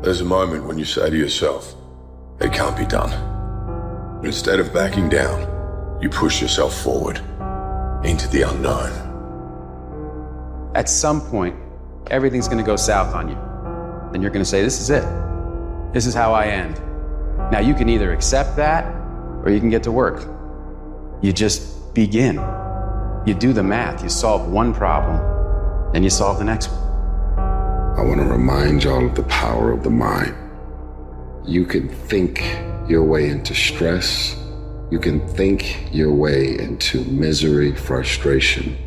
There's a moment when you say to yourself, it can't be done. But instead of backing down, you push yourself forward into the unknown. At some point, everything's gonna go south on you. Then you're gonna say, this is it. This is how I end. Now you can either accept that, or you can get to work. You just begin. You do the math, you solve one problem, then you solve the next one. I want to remind y'all of the power of the mind. You can think your way into stress. You can think your way into misery, frustration.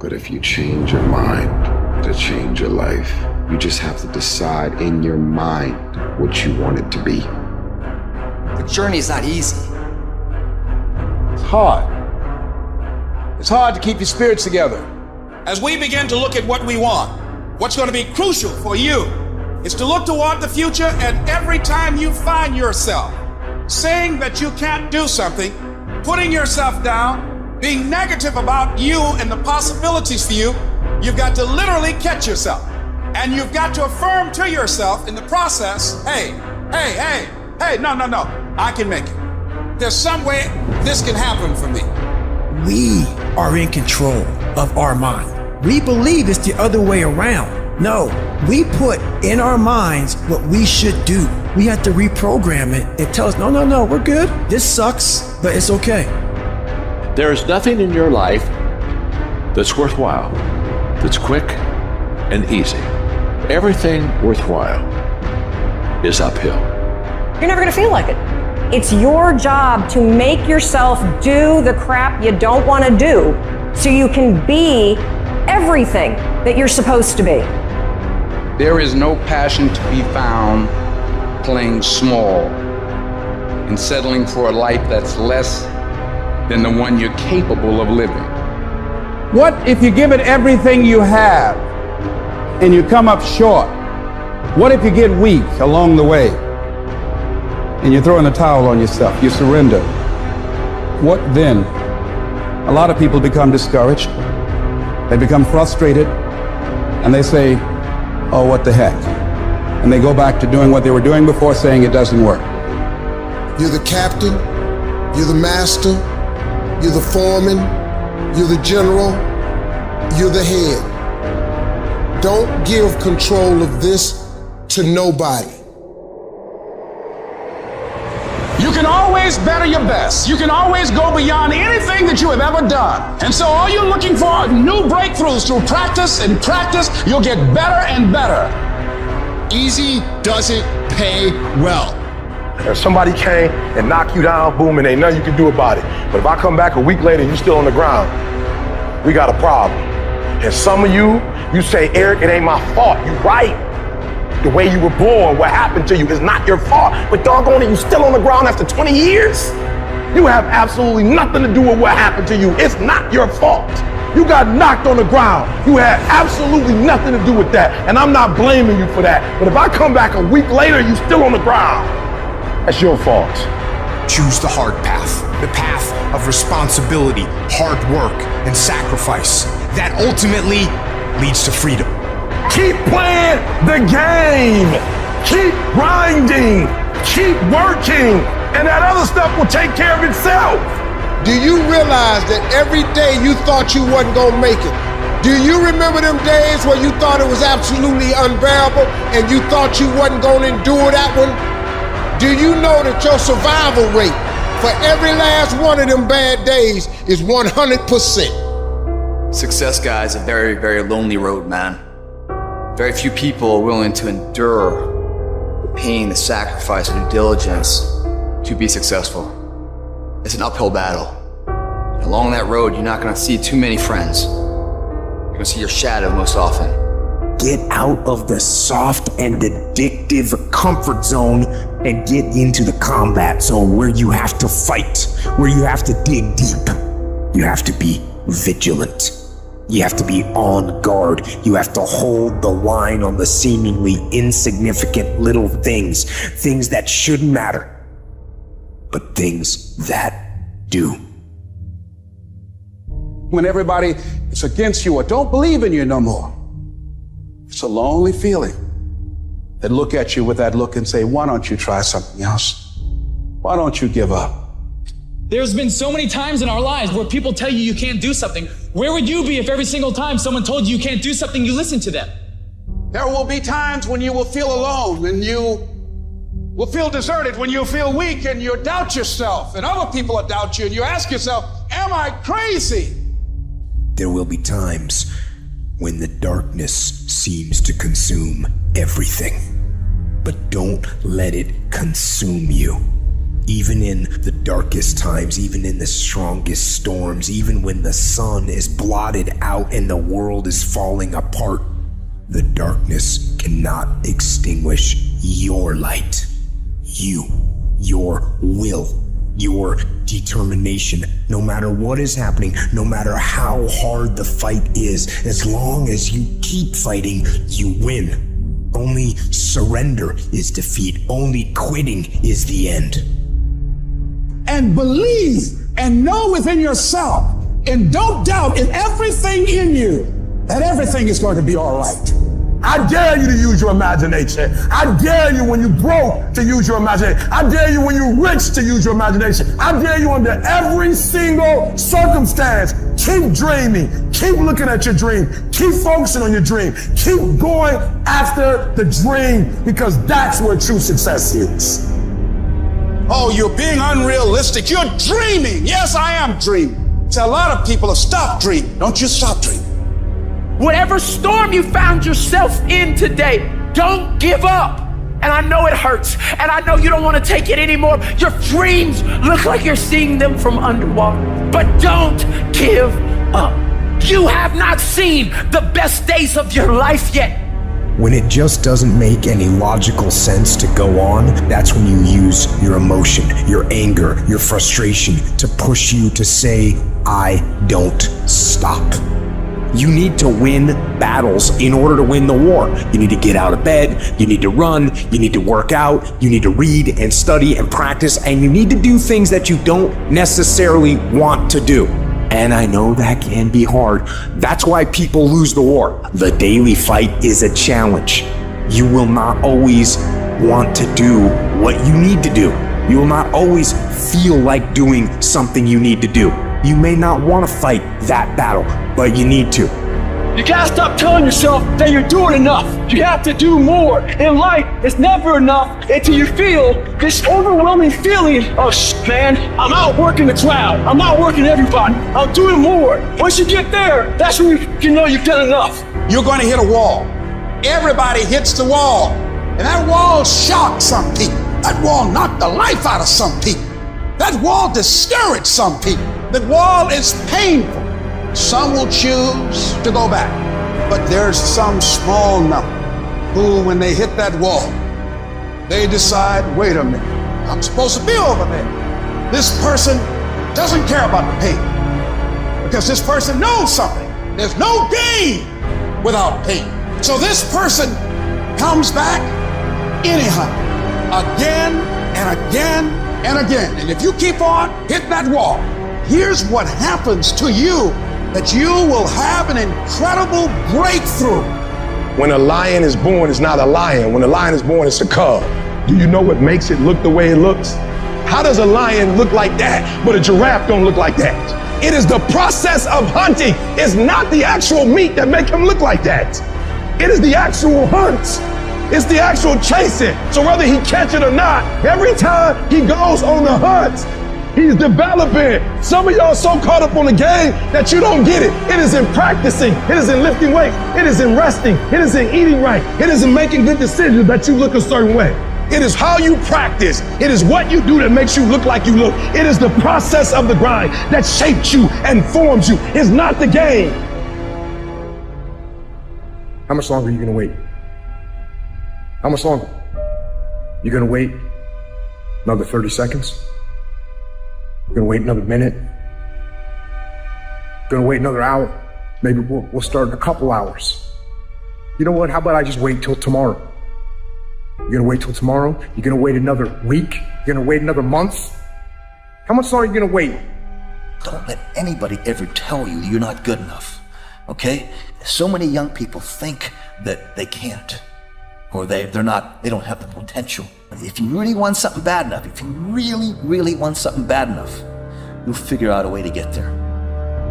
But if you change your mind to change your life, you just have to decide in your mind what you want it to be. The journey is not easy. It's hard. It's hard to keep your spirits together. As we begin to look at what we want, what's going to be crucial for you is to look toward the future, and every time you find yourself saying that you can't do something, putting yourself down, being negative about you and the possibilities for you, you've got to literally catch yourself. And you've got to affirm to yourself in the process, hey, no, I can make it. There's some way this can happen for me. We are in control of our mind. We believe it's the other way around. No, we put in our minds what we should do. We have to reprogram it and tell us, no, we're good. This sucks, but it's okay. There is nothing in your life that's worthwhile, that's quick and easy. Everything worthwhile is uphill. You're never gonna feel like it. It's your job to make yourself do the crap you don't want to do so you can be everything that you're supposed to be. There is no passion to be found playing small and settling for a life that's less than the one you're capable of living. What if you give it everything you have and you come up short? What if you get weak along the way and you throw in the towel on yourself, you surrender? What then? A lot of people become discouraged, they become frustrated, and they say, oh, what the heck? And they go back to doing what they were doing before, saying it doesn't work. You're the captain, you're the master, you're the foreman, you're the general, you're the head. Don't give control of this to nobody. You can always better your best. You can always go beyond anything that you have ever done. And so all you're looking for are new breakthroughs through practice and practice. You'll get better and better. Easy doesn't pay well. If somebody came and knocked you down, boom, and ain't nothing you can do about it. But if I come back a week later and you're still on the ground, we got a problem. And some of you say, Eric, it ain't my fault. You're right. The way you were born, what happened to you is not your fault. But doggone it, you still on the ground after 20 years? You have absolutely nothing to do with what happened to you. It's not your fault. You got knocked on the ground. You had absolutely nothing to do with that. And I'm not blaming you for that. But if I come back a week later, you still on the ground, that's your fault. Choose the hard path, the path of responsibility, hard work, and sacrifice. That ultimately leads to freedom. Keep playing the game. Keep grinding. Keep working. And that other stuff will take care of itself. Do you realize that every day you thought you wasn't gonna make it? Do you remember them days where you thought it was absolutely unbearable and you thought you wasn't gonna endure that one? Do you know that your survival rate for every last one of them bad days is 100%? Success, guys, is a very, very lonely road, man. Very few people are willing to endure the pain, the sacrifice, and due diligence to be successful. It's an uphill battle. Along that road, you're not gonna see too many friends. You're gonna see your shadow most often. Get out of the soft and addictive comfort zone and get into the combat zone where you have to fight, where you have to dig deep. You have to be vigilant. You have to be on guard. You have to hold the line on the seemingly insignificant little things, things that shouldn't matter, but things that do. When everybody is against you or don't believe in you no more, it's a lonely feeling. that look at you with that look and say, why don't you try something else? Why don't you give up? There's been so many times in our lives where people tell you you can't do something. Where would you be if every single time someone told you you can't do something, you listened to them? There will be times when you will feel alone and you will feel deserted, when you feel weak and you doubt yourself and other people doubt you and you ask yourself, am I crazy? There will be times when the darkness seems to consume everything. But don't let it consume you. Even in the darkest times, even in the strongest storms, even when the sun is blotted out and the world is falling apart, the darkness cannot extinguish your light. You, your will, your determination. No matter what is happening, no matter how hard the fight is, as long as you keep fighting, you win. Only surrender is defeat. Only quitting is the end. And believe and know within yourself and don't doubt in everything in you that everything is going to be all right. I dare you to use your imagination. I dare you when you're broke to use your imagination. I dare you when you're rich to use your imagination. I dare you under every single circumstance. Keep dreaming. Keep looking at your dream. Keep focusing on your dream. Keep going after the dream, because that's where true success is. Oh, you're being unrealistic. You're dreaming. Yes, I am dreaming. See, a lot of people have stopped dreaming. Don't you stop dreaming. Whatever storm you found yourself in today, don't give up. And I know it hurts, and I know you don't want to take it anymore. Your dreams look like you're seeing them from underwater, but don't give up. You have not seen the best days of your life yet. When it just doesn't make any logical sense to go on, that's when you use your emotion, your anger, your frustration to push you to say, I don't stop. You need to win battles in order to win the war. You need to get out of bed, you need to run, you need to work out, you need to read and study and practice, and you need to do things that you don't necessarily want to do. And I know that can be hard. That's why people lose the war. The daily fight is a challenge. You will not always want to do what you need to do. You will not always feel like doing something you need to do. You may not want to fight that battle, but you need to. You gotta stop telling yourself that you're doing enough. You have to do more. In life, it's never enough until you feel this overwhelming feeling of, man, I'm outworking the crowd. I'm outworking everybody. I'm doing more. Once you get there, that's when you know you've done enough. You're going to hit a wall. Everybody hits the wall. And that wall shocked some people. That wall knocked the life out of some people. That wall discouraged some people. That wall is painful. Some will choose to go back. But there's some small number who, when they hit that wall, they decide, wait a minute, I'm supposed to be over there. This person doesn't care about the pain because this person knows something. There's no gain without pain. So this person comes back anyhow, again and again and again. And if you keep on hitting that wall, here's what happens to you, that you will have an incredible breakthrough. When a lion is born, it's not a lion. When a lion is born, it's a cub. Do you know what makes it look the way it looks? How does a lion look like that, but a giraffe don't look like that? It is the process of hunting. It's not the actual meat that make him look like that. It is the actual hunt. It's the actual chasing. So whether he catch it or not, every time he goes on the hunt, he's developing. Some of y'all so caught up on the game that you don't get it. It is in practicing. It is in lifting weights. It is in resting. It is in eating right. It is in making good decisions that you look a certain way. It is how you practice. It is what you do that makes you look like you look. It is the process of the grind that shapes you and forms you. It's not the game. How much longer are you gonna wait? How much longer? You gonna wait another 30 seconds? You're gonna wait another minute? You're gonna wait another hour? Maybe we'll start in a couple hours. You know what? How about I just wait till tomorrow? You're gonna wait till tomorrow? You're gonna wait another week? You're gonna wait another month? How much longer are you gonna wait? Don't let anybody ever tell you you're not good enough, okay? So many young people think that they can't. or they don't have the potential. If you really want something bad enough, if you really, really want something bad enough, you'll figure out a way to get there.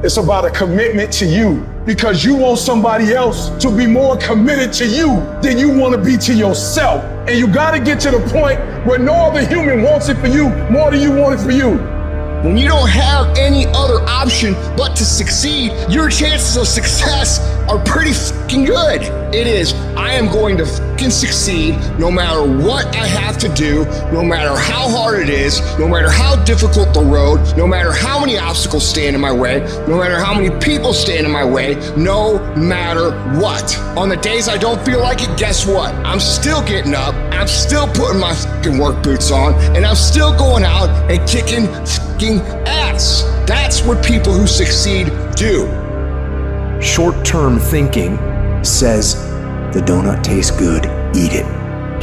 It's about a commitment to you, because you want somebody else to be more committed to you than you want to be to yourself. And you got to get to the point where no other human wants it for you more than you want it for you. When you don't have any other option but to succeed, your chances of success are pretty fucking good. It is, I am going to fucking succeed no matter what I have to do, no matter how hard it is, no matter how difficult the road, no matter how many obstacles stand in my way, no matter how many people stand in my way, no matter what. On the days I don't feel like it, guess what? I'm still getting up, I'm still putting my fucking work boots on, and I'm still going out and kicking fucking ass. That's what people who succeed do. Short-term thinking says the donut tastes good, eat it.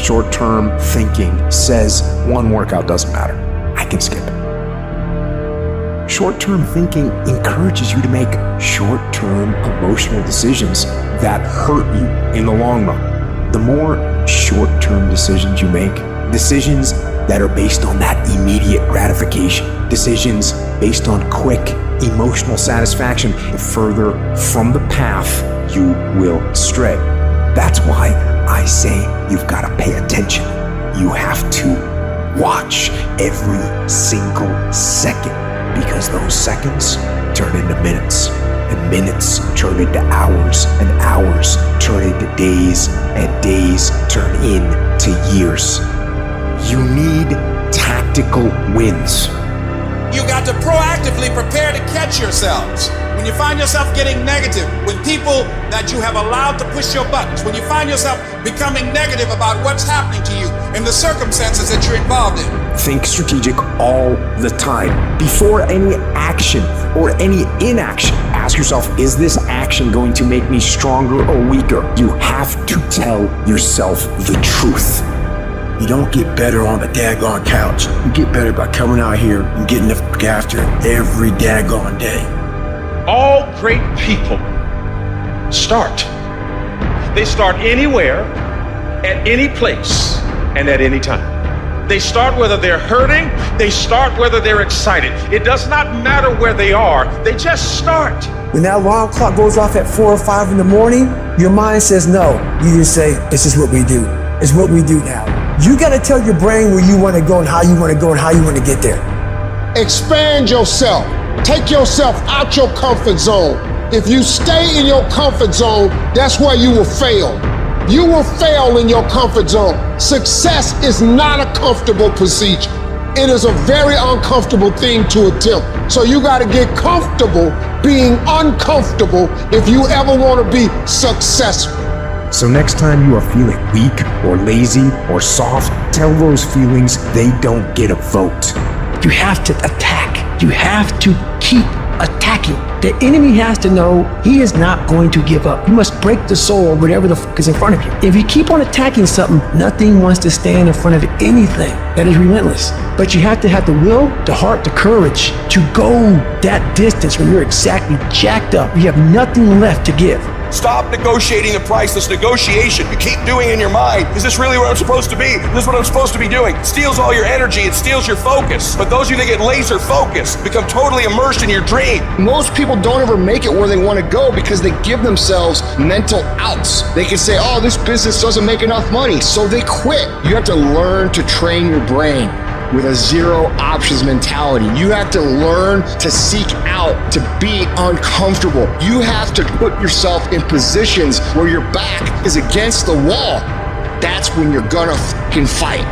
Short-term thinking says one workout doesn't matter, I can skip it. Short-term thinking encourages you to make short-term emotional decisions that hurt you in the long run. The more short-term decisions you make, decisions that are based on that immediate gratification, decisions based on quick emotional satisfaction, the further from the path you will stray. That's why I say you've got to pay attention. You have to watch every single second, because those seconds turn into minutes, and minutes turn into hours, and hours turn into days, and days turn into years. You need tactical wins. You got to proactively prepare to catch yourselves. When you find yourself getting negative, when people that you have allowed to push your buttons, when you find yourself becoming negative about what's happening to you and the circumstances that you're involved in. Think strategic all the time. Before any action or any inaction, ask yourself, is this action going to make me stronger or weaker? You have to tell yourself the truth. You don't get better on the daggone couch. You get better by coming out here and getting the fuck after it every daggone day. All great people start. They start anywhere, at any place, and at any time. They start whether they're hurting, they start whether they're excited. It does not matter where they are, they just start. When that alarm clock goes off at 4 or 5 in the morning, your mind says no. You just say, this is what we do. It's what we do now. You got to tell your brain where you want to go and how you want to go and how you want to get there. Expand yourself. Take yourself out your comfort zone. If you stay in your comfort zone, that's where you will fail. You will fail in your comfort zone. Success is not a comfortable procedure. It is a very uncomfortable thing to attempt. So you got to get comfortable being uncomfortable if you ever want to be successful. So next time you are feeling weak or lazy or soft, tell those feelings they don't get a vote. You have to attack. You have to keep attacking. The enemy has to know he is not going to give up. You must break the soul or whatever the fuck is in front of you. If you keep on attacking something, nothing wants to stand in front of anything. That is relentless. But you have to have the will, the heart, the courage to go that distance when you're exactly jacked up. You have nothing left to give. Stop negotiating the price. This negotiation you keep doing in your mind, is this really where I'm supposed to be? Is this what I'm supposed to be doing? It steals all your energy, it steals your focus. But those of you that get laser focused become totally immersed in your dream. Most people don't ever make it where they want to go because they give themselves mental outs. They can say, oh, this business doesn't make enough money, so they quit. You have to learn to train your brain with a zero options mentality. You have to learn to seek out to be uncomfortable. You have to put yourself in positions where your back is against the wall. That's when you're gonna fucking fight.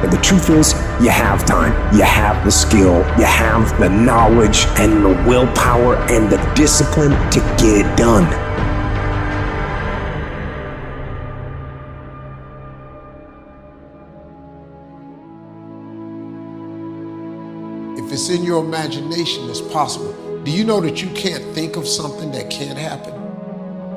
But the truth is, you have time, you have the skill, you have the knowledge and the willpower and the discipline to get it done. If it's in your imagination, it's possible. Do you know that you can't think of something that can't happen?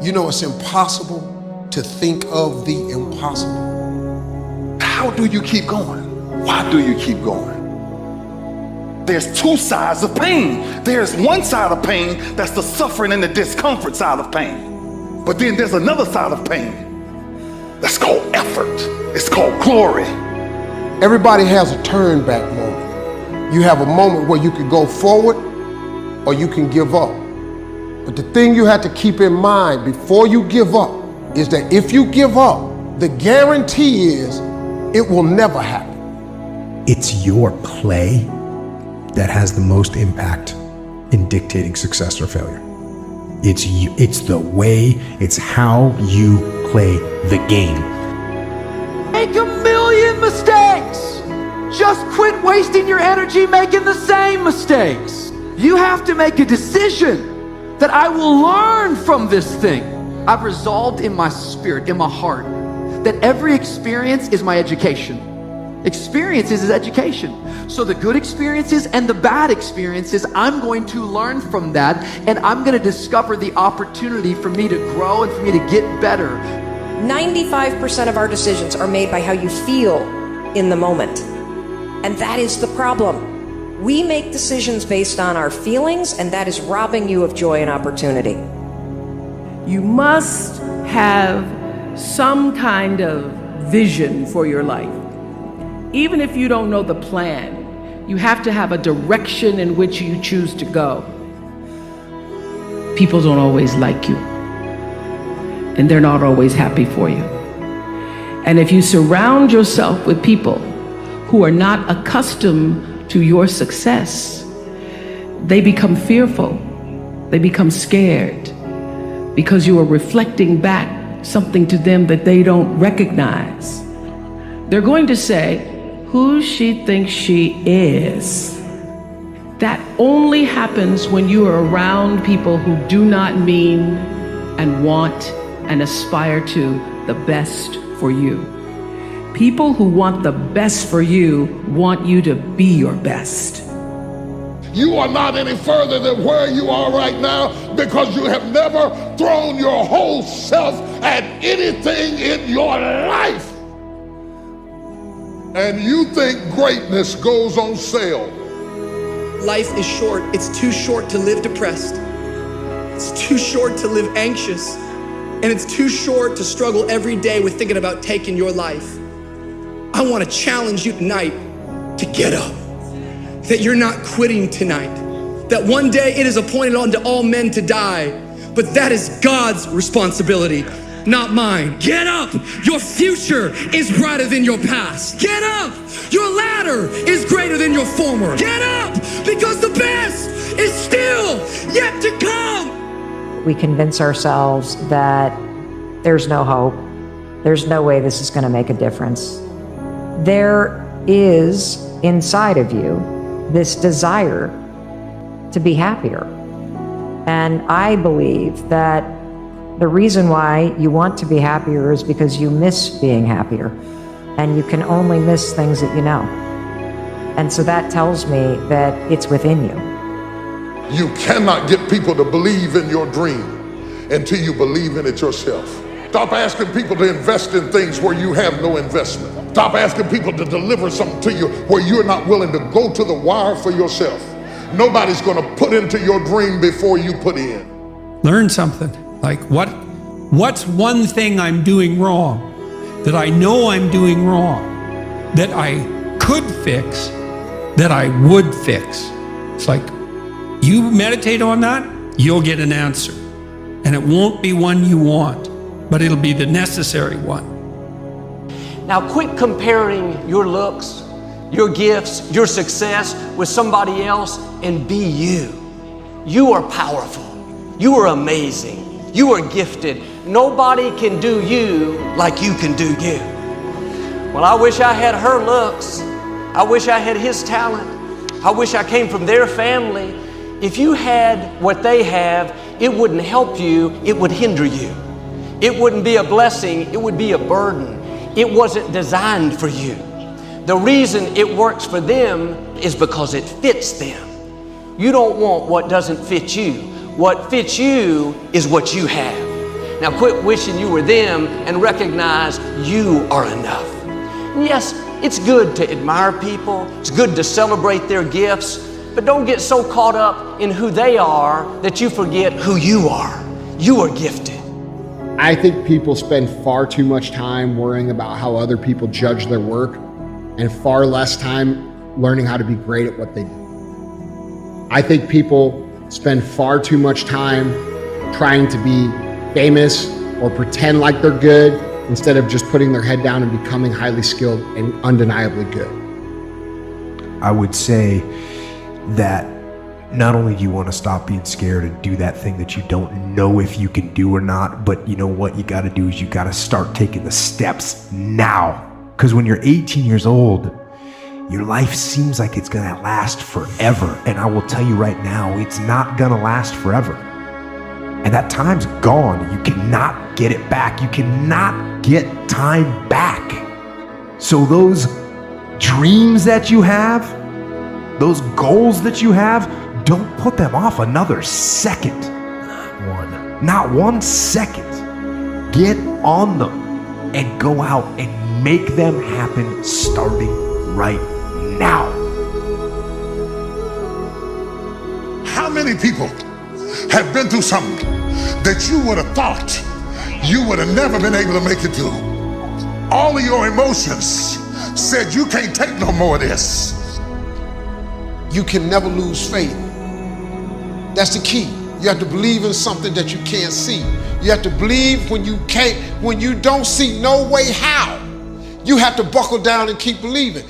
You know it's impossible to think of the impossible. How do you keep going? Why do you keep going? There's two sides of pain. There's one side of pain that's the suffering and the discomfort side of pain. But then there's another side of pain That's called effort. It's called glory. Everybody has a turn back moment. You have a moment where you can go forward or you can give up. But the thing you have to keep in mind before you give up is that if you give up, the guarantee is it will never happen. It's your play that has the most impact in dictating success or failure. It's you, it's the way, it's how you play the game. Make a million mistakes. Just quit wasting your energy making the same mistakes. You have to make a decision that I will learn from this thing. I've resolved in my spirit, in my heart, that every experience is my education. Experiences is education. So the good experiences and the bad experiences, I'm going to learn from that, and I'm going to discover the opportunity for me to grow and for me to get better. 95% of our decisions are made by how you feel in the moment. And that is the problem. We make decisions based on our feelings, and that is robbing you of joy and opportunity. You must have some kind of vision for your life. Even if you don't know the plan, you have to have a direction in which you choose to go. People don't always like you, and they're not always happy for you. And if you surround yourself with people who are not accustomed to your success, they become fearful, they become scared, because you are reflecting back something to them that they don't recognize. They're going to say, who she thinks she is. That only happens when you are around people who do not mean and want and aspire to the best for you. People who want the best for you want you to be your best. You are not any further than where you are right now because you have never thrown your whole self at anything in your life. And you think greatness goes on sale. Life is short. It's too short to live depressed. It's too short to live anxious. And it's too short to struggle every day with thinking about taking your life. I want to challenge you tonight to get up. That you're not quitting tonight. That one day it is appointed unto all men to die. But that is God's responsibility, not mine. Get up. Your future is brighter than your past. Get up. Your ladder is greater than your former. Get up, because the best is still yet to come. We convince ourselves that there's no hope. There's no way this is going to make a difference. There is inside of you this desire to be happier. And I believe that the reason why you want to be happier is because you miss being happier, and you can only miss things that you know. And so that tells me that it's within you. You cannot get people to believe in your dream until you believe in it yourself. Stop asking people to invest in things where you have no investment. Stop asking people to deliver something to you where you're not willing to go to the wire for yourself. Nobody's going to put into your dream before you put in. Learn something. Like what's one thing I'm doing wrong that I know I'm doing wrong that I could fix, that I would fix? It's like you meditate on that, you'll get an answer. And it won't be one you want, but it'll be the necessary one. Now quit comparing your looks, your gifts, your success with somebody else, and be you. You are powerful. You are amazing. You are gifted. Nobody can do you like you can do you. Well, I wish I had her looks. I wish I had his talent. I wish I came from their family. If you had what they have, it wouldn't help you, it would hinder you. It wouldn't be a blessing, it would be a burden. It wasn't designed for you. The reason it works for them is because it fits them. You don't want what doesn't fit you. What fits you is what you have. Now quit wishing you were them and recognize you are enough. And yes, it's good to admire people. It's good to celebrate their gifts, but don't get so caught up in who they are that you forget who you are. You are gifted. I think people spend far too much time worrying about how other people judge their work and far less time learning how to be great at what they do. I think people spend far too much time trying to be famous or pretend like they're good instead of just putting their head down and becoming highly skilled and undeniably good. I would say that not only do you want to stop being scared and do that thing that you don't know if you can do or not, but you know what you got to do is you got to start taking the steps now. Because when you're 18 years old, your life seems like it's going to last forever. And I will tell you right now, it's not going to last forever. And that time's gone. You cannot get it back. You cannot get time back. So those dreams that you have, those goals that you have, don't put them off another second. Not one second. Get on them and go out and make them happen starting right now. How many people have been through something that you would have thought you would have never been able to make it through? All of your emotions said you can't take no more of this. You can never lose faith. That's the key. You have to believe in something that you can't see. You have to believe when you don't see no way how. You have to buckle down and keep believing.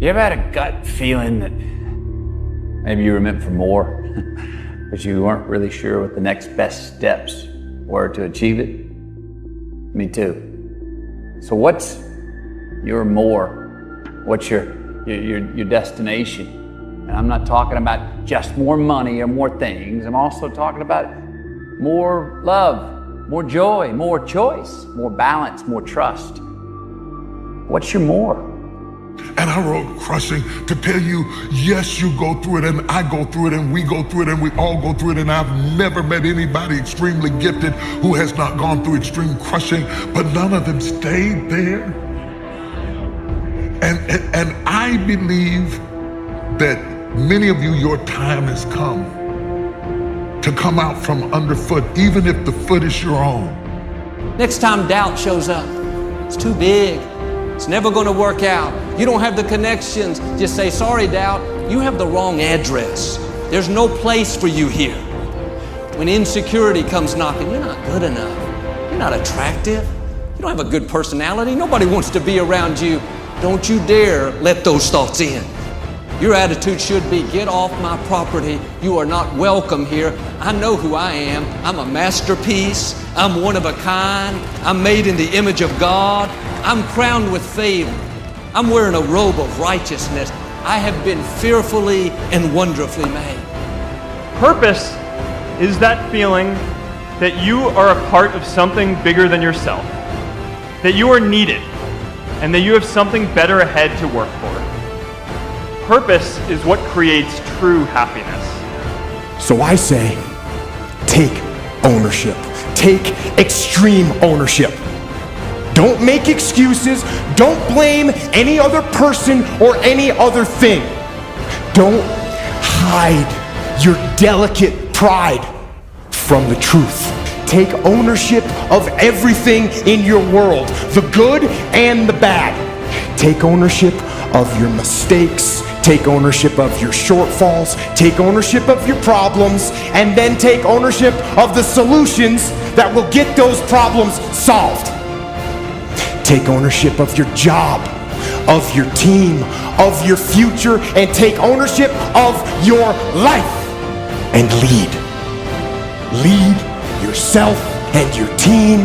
You ever had a gut feeling that maybe you were meant for more, but you weren't really sure what the next best steps were to achieve it? Me too. So what's your more? What's your destination? And I'm not talking about just more money or more things. I'm also talking about more love, more joy, more choice, more balance, more trust. What's your more? And I wrote Crushing to tell you, yes, you go through it, and I go through it, and we go through it, and we all go through it, and I've never met anybody extremely gifted who has not gone through extreme crushing, but none of them stayed there. And I believe that many of you, your time has come to come out from underfoot, even if the foot is your own. Next time doubt shows up, it's too big. It's never going to work out. You don't have the connections. Just say, sorry, doubt, you have the wrong address. There's no place for you here. When insecurity comes knocking, you're not good enough. You're not attractive. You don't have a good personality. Nobody wants to be around you. Don't you dare let those thoughts in. Your attitude should be, get off my property. You are not welcome here. I know who I am. I'm a masterpiece. I'm one of a kind. I'm made in the image of God. I'm crowned with favor. I'm wearing a robe of righteousness. I have been fearfully and wonderfully made. Purpose is that feeling that you are a part of something bigger than yourself, that you are needed, and that you have something better ahead to work for. Purpose is what creates true happiness. So I say, take ownership. Take extreme ownership. Don't make excuses. Don't blame any other person or any other thing. Don't hide your delicate pride from the truth. Take ownership of everything in your world, the good and the bad. Take ownership of your mistakes. Take ownership of your shortfalls. Take ownership of your problems. And then take ownership of the solutions that will get those problems solved. Take ownership of your job, of your team, of your future, and take ownership of your life. And lead. Lead yourself and your team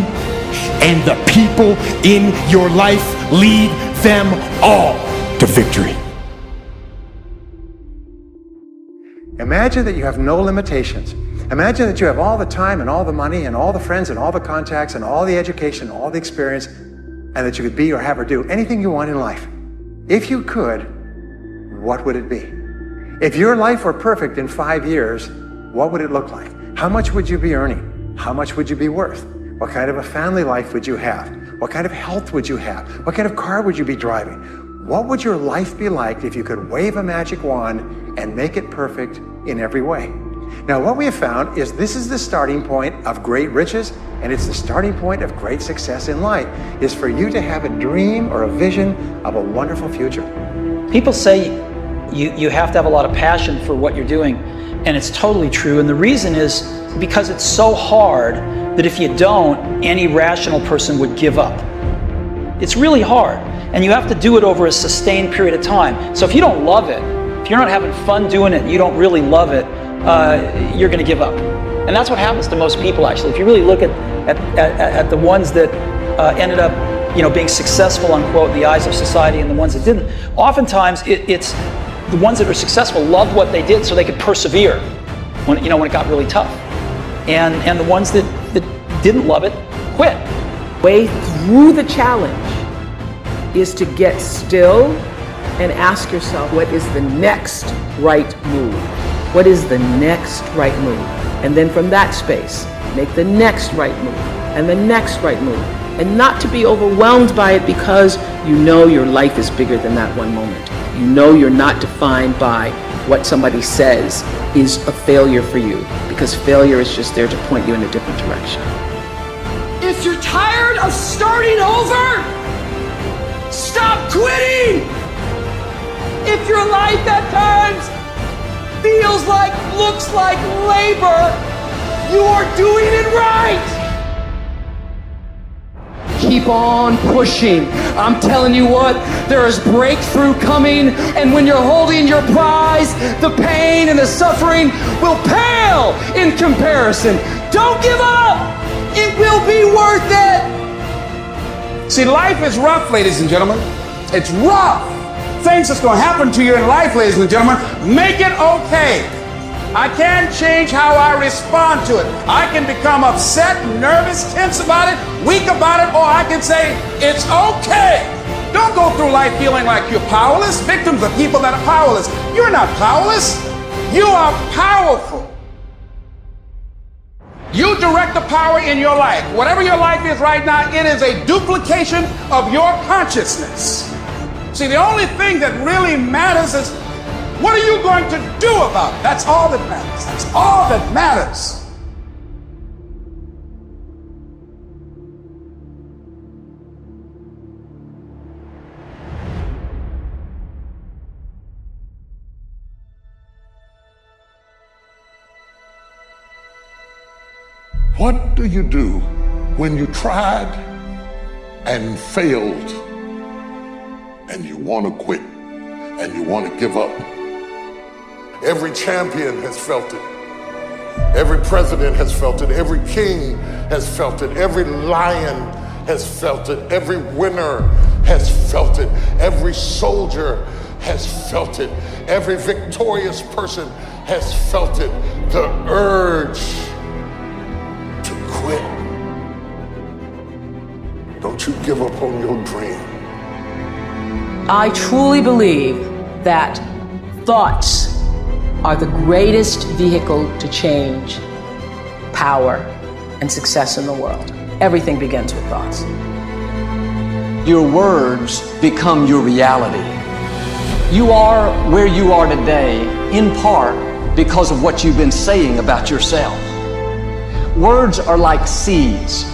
and the people in your life. Lead them all to victory. Imagine that you have no limitations. Imagine that you have all the time and all the money and all the friends and all the contacts and all the education, all the experience, and that you could be or have or do anything you want in life. If you could, what would it be? If your life were perfect in 5 years, what would it look like? How much would you be earning? How much would you be worth? What kind of a family life would you have? What kind of health would you have? What kind of car would you be driving? What would your life be like if you could wave a magic wand and make it perfect in every way? Now, what we have found is this is the starting point of great riches, and it's the starting point of great success in life, is for you to have a dream or a vision of a wonderful future. People say you have to have a lot of passion for what you're doing, and it's totally true. And the reason is because it's so hard that if you don't, any rational person would give up. It's really hard, and you have to do it over a sustained period of time. So if you don't love it, if you're not having fun doing it, you don't really love it, you're going to give up. And that's what happens to most people, actually. If you really look at the ones that ended up, being successful, unquote, in the eyes of society, and the ones that didn't, oftentimes it's the ones that are successful loved what they did so they could persevere when it got really tough. And the ones that didn't love it quit. Way through the challenge is to get still and ask yourself, what is the next right move? What is the next right move? And then from that space, make the next right move and the next right move. And not to be overwhelmed by it because you know your life is bigger than that one moment. You know you're not defined by what somebody says is a failure for you, because failure is just there to point you in a different direction. If you're tired of starting over, stop quitting! If your life at times feels like, looks like labor, you are doing it right! Keep on pushing. I'm telling you what, there is breakthrough coming, and when you're holding your prize, the pain and the suffering will pale in comparison. Don't give up! It will be worth it! See, life is rough, ladies and gentlemen. It's rough. Things that's going to happen to you in life, ladies and gentlemen, make it okay. I can't change how I respond to it. I can become upset, nervous, tense about it, weak about it, or I can say, it's okay. Don't go through life feeling like you're powerless. Victims are people that are powerless. You're not powerless. You are powerful. You direct the power in your life. Whatever your life is right now, it is a duplication of your consciousness. See, the only thing that really matters is, what are you going to do about it? That's all that matters. That's all that matters. What do you do when you tried and failed and you want to quit and you want to give up? Every champion has felt it. Every president has felt it. Every king has felt it. Every lion has felt it. Every winner has felt it. Every soldier has felt it. Every victorious person has felt it. The urge to quit. Don't you give up on your dream. I truly believe that thoughts are the greatest vehicle to change, power, and success in the world. Everything begins with thoughts. Your words become your reality. You are where you are today, in part because of what you've been saying about yourself. Words are like seeds.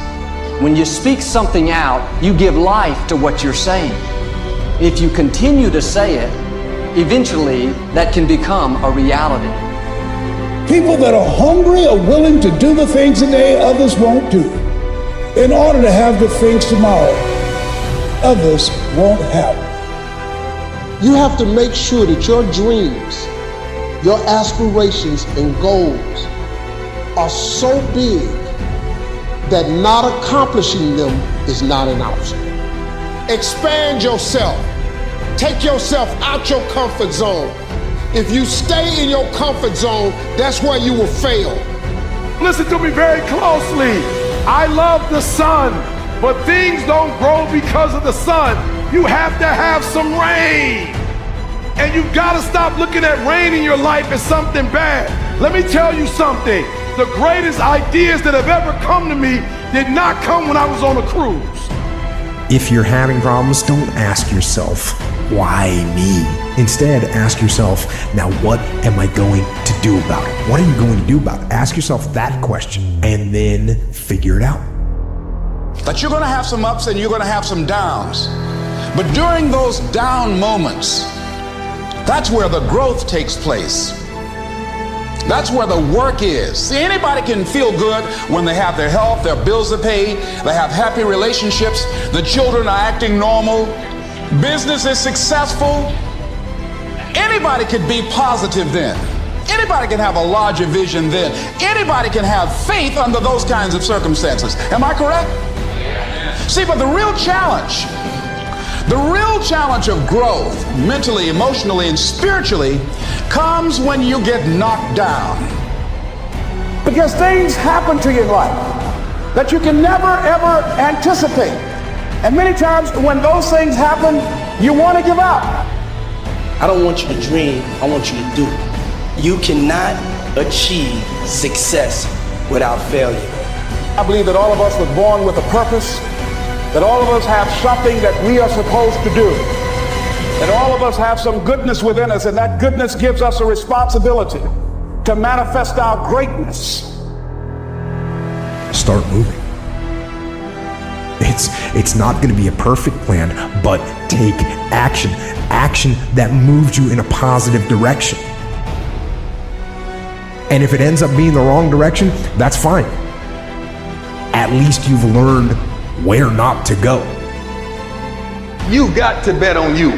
When you speak something out, you give life to what you're saying. If you continue to say it, eventually that can become a reality. People that are hungry are willing to do the things today others won't do in order to have the things tomorrow others won't have. You have to make sure that your dreams, your aspirations and goals are so big that not accomplishing them is not an option. Expand yourself. Take yourself out your comfort zone. If you stay in your comfort zone, that's where you will fail. Listen to me very closely. I love the sun, but things don't grow because of the sun. You have to have some rain. And you've got to stop looking at rain in your life as something bad. Let me tell you something. The greatest ideas that have ever come to me did not come when I was on a cruise. If you're having problems, don't ask yourself, why me? Instead, ask yourself, now what am I going to do about it? What are you going to do about it? Ask yourself that question and then figure it out. That you're going to have some ups and you're going to have some downs. But during those down moments, that's where the growth takes place. That's where the work is. See, anybody can feel good when they have their health, their bills are paid, they have happy relationships, the children are acting normal, business is successful. Anybody could be positive then. Anybody can have a larger vision then. Anybody can have faith under those kinds of circumstances. Am I correct? See, but the real challenge of growth, mentally, emotionally, and spiritually, comes when you get knocked down. Because things happen to you in life that you can never, ever anticipate. And many times when those things happen, you want to give up. I don't want you to dream, I want you to do. You cannot achieve success without failure. I believe that all of us were born with a purpose, that all of us have something that we are supposed to do, that all of us have some goodness within us, and that goodness gives us a responsibility to manifest our greatness. Start moving. It's not going to be a perfect plan, but take action. Action that moves you in a positive direction. And if it ends up being the wrong direction, that's fine. At least you've learned where not to go. You got to bet on you.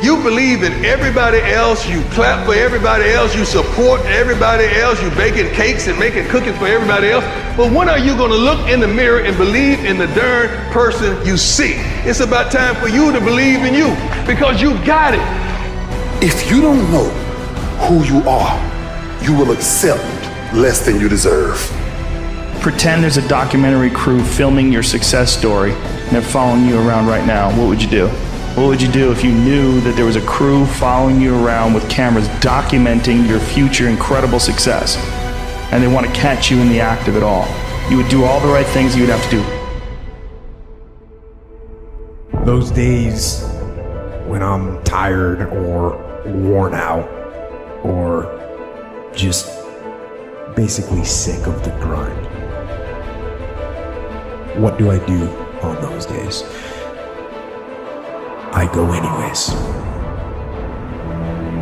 You believe in everybody else, you clap for everybody else, you support everybody else, you baking cakes and making cookies for everybody else. But when are you going to look in the mirror and believe in the darn person you see? It's about time for you to believe in you, because you got it. If you don't know who you are, you will accept less than you deserve. Pretend there's a documentary crew filming your success story and they're following you around right now. What would you do? What would you do if you knew that there was a crew following you around with cameras documenting your future incredible success and they want to catch you in the act of it all? You would do all the right things you would have to do. Those days when I'm tired or worn out or just basically sick of the grind. What do I do on those days? I go anyways.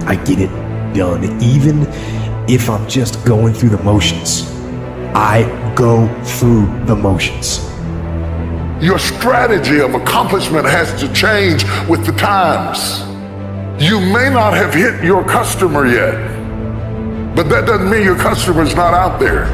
I get it done, even if I'm just going through the motions. I go through the motions. Your strategy of accomplishment has to change with the times. You may not have hit your customer yet, but that doesn't mean your customer's not out there.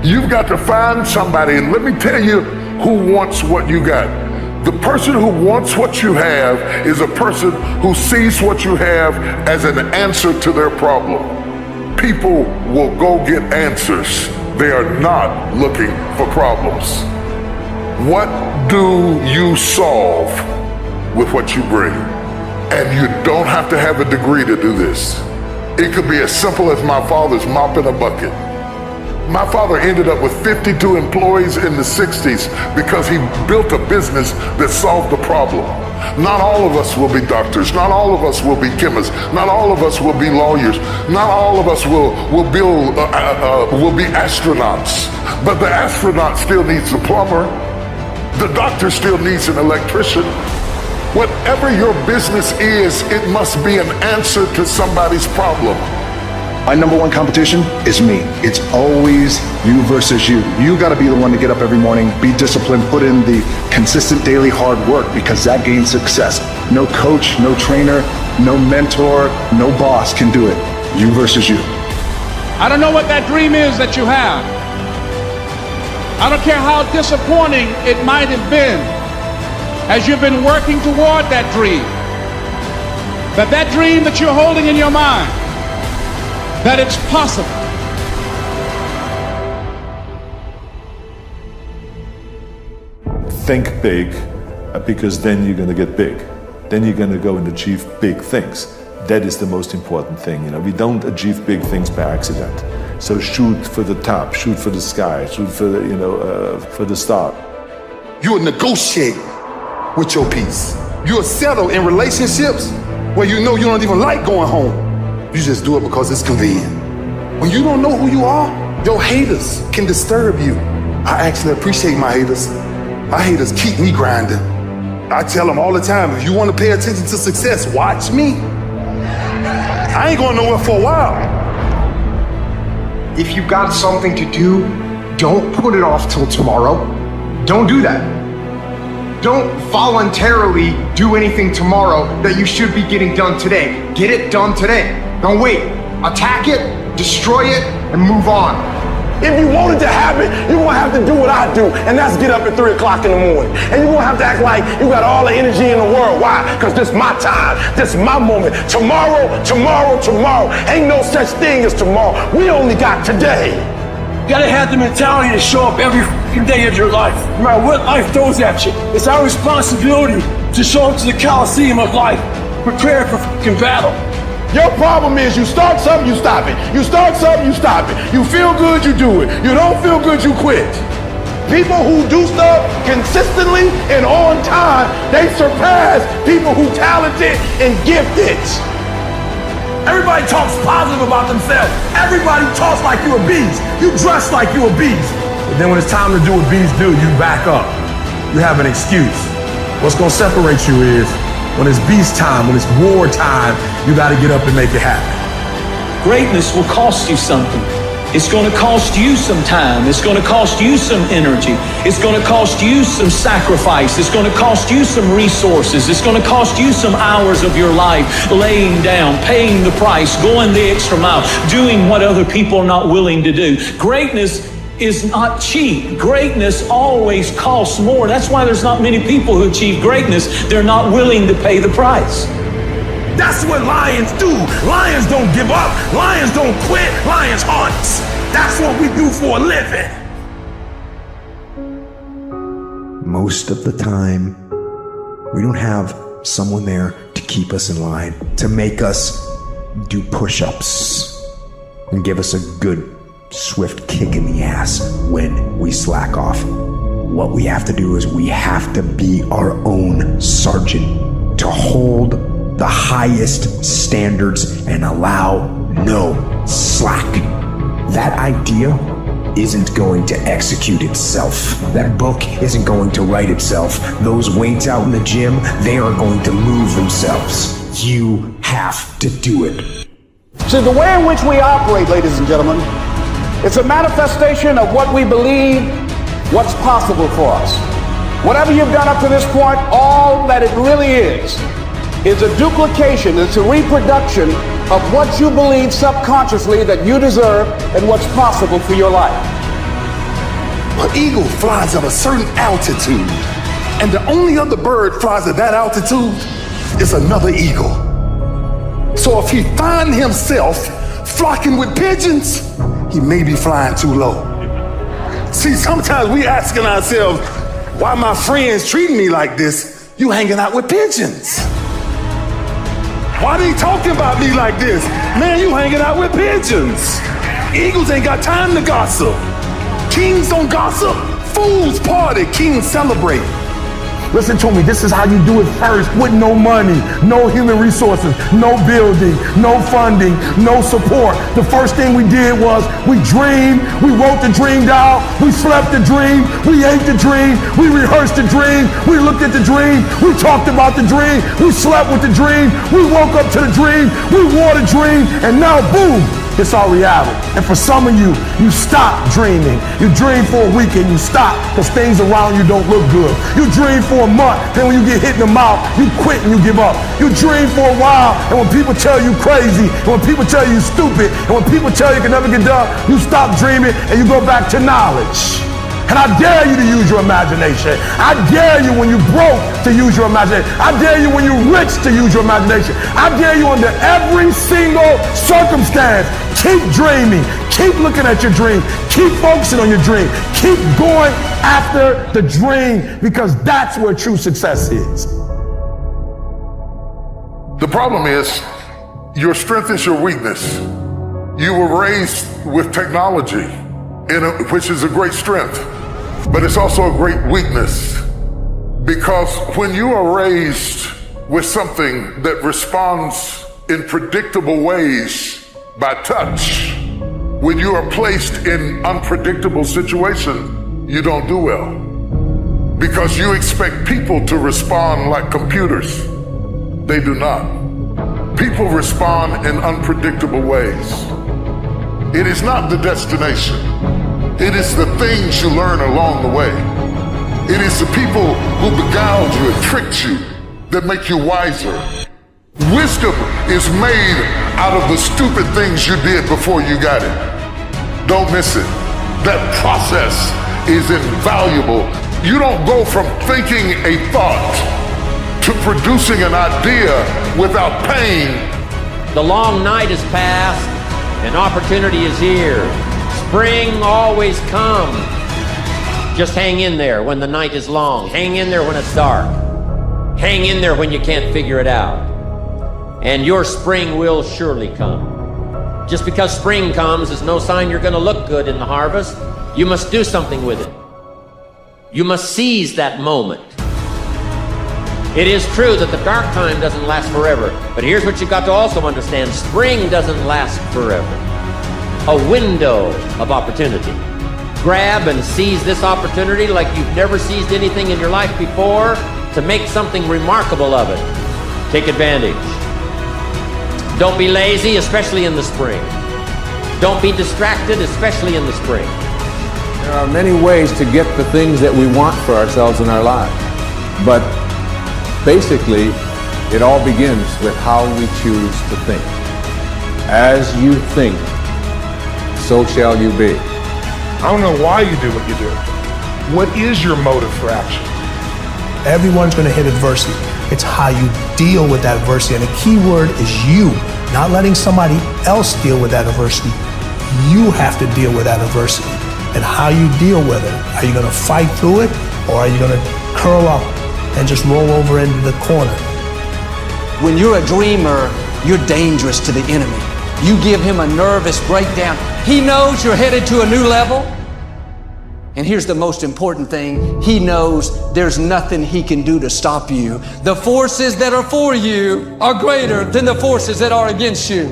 You've got to find somebody, and let me tell you who wants what you got. The person who wants what you have is a person who sees what you have as an answer to their problem. People will go get answers. They are not looking for problems. What do you solve with what you bring? And you don't have to have a degree to do this. It could be as simple as my father's mopping a bucket. My father ended up with 52 employees in the 60s because he built a business that solved the problem. Not all of us will be doctors. Not all of us will be chemists. Not all of us will be lawyers. Not all of us will be astronauts. But the astronaut still needs a plumber. The doctor still needs an electrician. Whatever your business is, it must be an answer to somebody's problem. My number one competition is me. It's always you versus you. You got to be the one to get up every morning, be disciplined, put in the consistent daily hard work, because that gains success. No coach, no trainer, no mentor, no boss can do it. You versus you. I don't know what that dream is that you have. I don't care how disappointing it might have been as you've been working toward that dream. But that dream that you're holding in your mind, that it's possible. Think big, because then you're going to get big. Then you're going to go and achieve big things. That is the most important thing. We don't achieve big things by accident. So shoot for the top, shoot for the sky, shoot for the, for the start. You will negotiate with your peace. You'll settle in relationships where you know you don't even like going home. You just do it because it's convenient. When you don't know who you are, your haters can disturb you. I actually appreciate my haters. My haters keep me grinding. I tell them all the time, if you want to pay attention to success, watch me. I ain't going nowhere for a while. If you got something to do, don't put it off till tomorrow. Don't do that. Don't voluntarily do anything tomorrow that you should be getting done today. Get it done today. Don't wait. Attack it, destroy it, and move on. If you want it to happen, you're gonna have to do what I do, and that's get up at 3 o'clock in the morning. And you're gonna have to act like you got all the energy in the world. Why? Because this is my time, this is my moment. Tomorrow, tomorrow, tomorrow. Ain't no such thing as tomorrow. We only got today. You gotta have the mentality to show up every day of your life, no matter what life throws at you. It's our responsibility to show up to the Coliseum of life, prepared for fucking battle. Your problem is you start something, you stop it. You start something, you stop it. You feel good, you do it. You don't feel good, you quit. People who do stuff consistently and on time, they surpass people who talented and gifted. Everybody talks positive about themselves. Everybody talks like you a beast. You dress like you a beast. But then when it's time to do what beasts do, you back up. You have an excuse. What's gonna separate you is when it's beast time, when it's war time, you gotta get up and make it happen. Greatness will cost you something. It's going to cost you some time. It's going to cost you some energy. It's going to cost you some sacrifice. It's going to cost you some resources. It's going to cost you some hours of your life laying down, paying the price, going the extra mile, doing what other people are not willing to do. Greatness is not cheap. Greatness always costs more. That's why there's not many people who achieve greatness. They're not willing to pay the price. That's what lions do. Lions don't give up. Lions don't quit. Lions hunt. That's what we do for a living. Most of the time, we don't have someone there to keep us in line, to make us do push-ups and give us a good swift kick in the ass when we slack off. What we have to do is we have to be our own sergeant, to hold the highest standards and allow no slack. That idea isn't going to execute itself. That book isn't going to write itself. Those weights out in the gym, they are going to move themselves. You have to do it. See, the way in which we operate, ladies and gentlemen, it's a manifestation of what we believe, what's possible for us. Whatever you've done up to this point, all that it really is a duplication, it's a reproduction of what you believe subconsciously that you deserve and what's possible for your life. An eagle flies at a certain altitude, and the only other bird flies at that altitude is another eagle. So if he finds himself flocking with pigeons, he may be flying too low. See, sometimes we asking ourselves, why my friends treating me like this? You hanging out with pigeons. Why they talking about me like this? Man, you hanging out with pigeons. Eagles ain't got time to gossip. Kings don't gossip. Fools party, kings celebrate. Listen to me, this is how you do it first, with no money, no human resources, no building, no funding, no support. The first thing we did was we dreamed, we wrote the dream down, we slept the dream, we ate the dream, we rehearsed the dream, we looked at the dream, we talked about the dream, we slept with the dream, we woke up to the dream, we wore the dream, and now boom, it's our reality. And for some of you, you stop dreaming. You dream for a week and you stop because things around you don't look good. You dream for a month, then when you get hit in the mouth, you quit and you give up. You dream for a while, and when people tell you crazy, and when people tell you stupid, and when people tell you can never get done, you stop dreaming and you go back to knowledge. And I dare you to use your imagination. I dare you when you're broke to use your imagination. I dare you when you're rich to use your imagination. I dare you under every single circumstance. Keep dreaming. Keep looking at your dream. Keep focusing on your dream. Keep going after the dream because that's where true success is. The problem is your strength is your weakness. You were raised with technology, which is a great strength, but it's also a great weakness, because when you are raised with something that responds in predictable ways by touch, when you are placed in unpredictable situations, you don't do well. Because you expect people to respond like computers. They do not. People respond in unpredictable ways. It is not the destination. It is the things you learn along the way. It is the people who beguiled you and tricked you that make you wiser. Wisdom is made out of the stupid things you did before you got it. Don't miss it. That process is invaluable. You don't go from thinking a thought to producing an idea without pain. The long night is past and opportunity is here. Spring always comes. Just hang in there when the night is long. Hang in there when it's dark. Hang in there when you can't figure it out. And your spring will surely come. Just because spring comes is no sign you're going to look good in the harvest. You must do something with it. You must seize that moment. It is true that the dark time doesn't last forever, but here's what you've got to also understand. Spring doesn't last forever. A window of opportunity. Grab and seize this opportunity like you've never seized anything in your life before to make something remarkable of it. Take advantage. Don't be lazy, especially in the spring. Don't be distracted, especially in the spring. There are many ways to get the things that we want for ourselves in our lives. But basically, it all begins with how we choose to think. As you think, so shall you be. I don't know why you do what you do. What is your motive for action? Everyone's going to hit adversity. It's how you deal with that adversity. And the key word is you, not letting somebody else deal with that adversity. You have to deal with that adversity. And how you deal with it. Are you going to fight through it, or are you going to curl up and just roll over into the corner? When you're a dreamer, you're dangerous to the enemy. You give him a nervous breakdown. He knows you're headed to a new level. And here's the most important thing. He knows there's nothing he can do to stop you. The forces that are for you are greater than the forces that are against you.